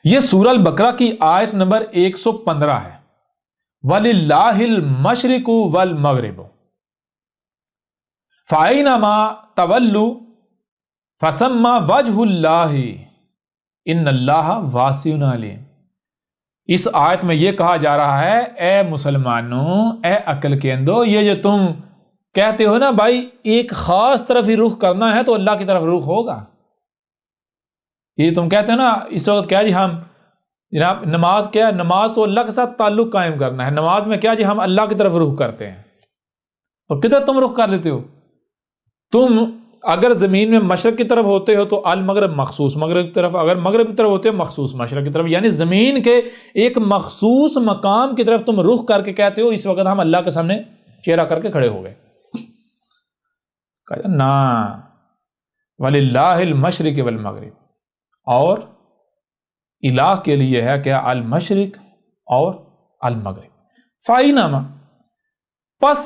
یہ سورہ البقرہ کی آیت نمبر 115 ہے، وَلِلَّهِ الْمَشْرِقُ وَالْمَغْرِبُ فَأَيْنَمَا تَوَلُّوا فَثَمَّ وَجْهُ اللَّهِ إِنَّ اللَّهَ وَاسِعٌ عَلِيمٌ۔ اس آیت میں یہ کہا جا رہا ہے، اے مسلمانوں، اے عقل کے اندو، یہ جو تم کہتے ہو نا بھائی ایک خاص طرف ہی رخ کرنا ہے تو اللہ کی طرف رخ ہوگا، یہ تم کہتے ہیں نا اس وقت کیا جی ہم جناب نماز کیا ہے، نماز تو اللہ کے ساتھ تعلق قائم کرنا ہے، نماز میں کیا جی ہم اللہ کی طرف رخ کرتے ہیں، اور کدھر تم رخ کر لیتے ہو؟ تم اگر زمین میں مشرق کی طرف ہوتے ہو تو المغرب مخصوص مغرب کی طرف، اگر مغرب کی طرف ہوتے ہو مخصوص مشرق کی طرف، یعنی زمین کے ایک مخصوص مقام کی طرف تم رخ کر کے کہتے ہو اس وقت ہم اللہ کے سامنے چہرہ کر کے کھڑے ہو گئے۔ کہا نا وَلِلَّهِ الْمَشْرِقِ وَالْمَغْرِبِ، اور الہ کے لیے ہے کیا المشرق اور المغرب۔ فَأَيْنَمَا، پس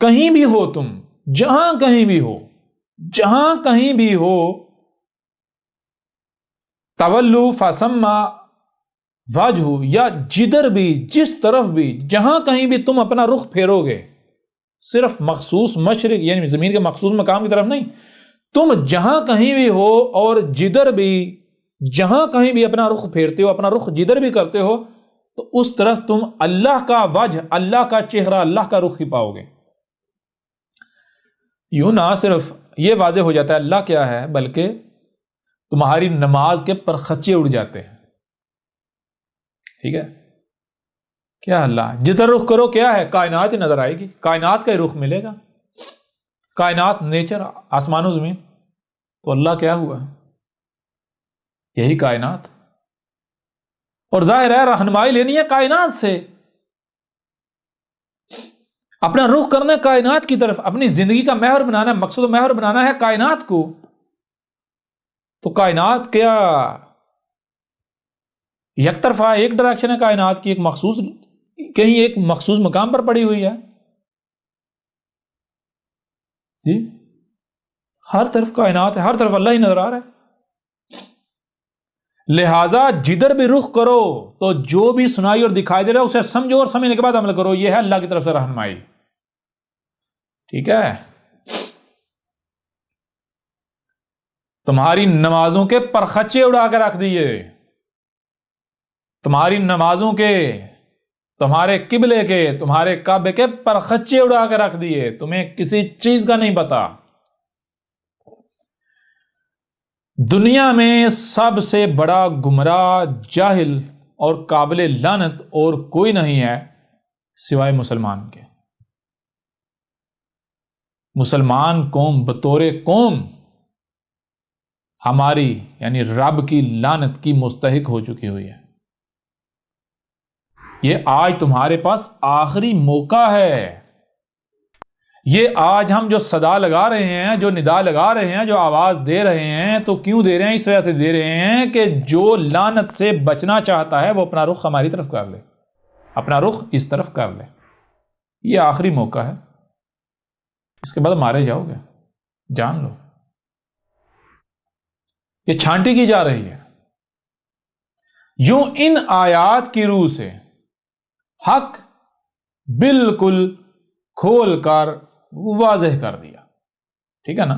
کہیں بھی ہو تم، جہاں کہیں بھی ہو، جہاں کہیں بھی ہو، تولوا فثم وجہ، یا جدھر بھی جس طرف بھی جہاں کہیں بھی تم اپنا رخ پھیرو گے، صرف مخصوص مشرق یعنی زمین کے مخصوص مقام کی طرف نہیں، تم جہاں کہیں بھی ہو اور جدھر بھی جہاں کہیں بھی اپنا رخ پھیرتے ہو، اپنا رخ جدھر بھی کرتے ہو، تو اس طرف تم اللہ کا وجہ، اللہ کا چہرہ، اللہ کا رخ ہی پاؤ گے۔ یوں نہ صرف یہ واضح ہو جاتا ہے اللہ کیا ہے، بلکہ تمہاری نماز کے پرخچے اڑ جاتے ہیں۔ ٹھیک ہے، کیا اللہ جدھر رخ کرو کیا ہے، کائنات ہی نظر آئے گی، کائنات کا ہی رخ ملے گا، کائنات، نیچر، آسمان و زمین، تو اللہ کیا ہوا، یہی کائنات، اور ظاہر ہے رہنمائی لینی ہے کائنات سے، اپنا رخ کرنا ہے کائنات کی طرف، اپنی زندگی کا محور بنانا ہے، مقصد و محور بنانا ہے کائنات کو، تو کائنات کیا یک طرفہ ایک ڈائریکشن ہے کائنات کی، ایک مخصوص کہیں ایک مخصوص مقام پر پڑی ہوئی ہے جی، ہر طرف کائنات ہے، ہر طرف اللہ ہی نظر آ رہا ہے۔ لہذا جدھر بھی رخ کرو تو جو بھی سنائی اور دکھائی دے رہا ہے اسے سمجھو، اور سمجھنے کے بعد عمل کرو، یہ ہے اللہ کی طرف سے رہنمائی۔ ٹھیک ہے، تمہاری نمازوں کے پرخچے اڑا کے رکھ دیے، تمہاری نمازوں کے، تمہارے قبلے کے، تمہارے کعبے کے پرخچے اڑا کے رکھ دیے، تمہیں کسی چیز کا نہیں پتا۔ دنیا میں سب سے بڑا گمراہ، جاہل اور قابل لعنت اور کوئی نہیں ہے سوائے مسلمان کے۔ مسلمان قوم بطور قوم ہماری یعنی رب کی لعنت کی مستحق ہو چکی ہوئی ہے۔ یہ آج تمہارے پاس آخری موقع ہے، یہ آج ہم جو صدا لگا رہے ہیں، جو ندا لگا رہے ہیں، جو آواز دے رہے ہیں، تو کیوں دے رہے ہیں؟ اس وجہ سے دے رہے ہیں کہ جو لعنت سے بچنا چاہتا ہے وہ اپنا رخ ہماری طرف کر لے، اپنا رخ اس طرف کر لے۔ یہ آخری موقع ہے، اس کے بعد مارے جاؤ گے، جان لو۔ یہ چھانٹی کی جا رہی ہے، یوں ان آیات کی روح سے حق بالکل کھول کر واضح کر دیا۔ ٹھیک ہے نا؟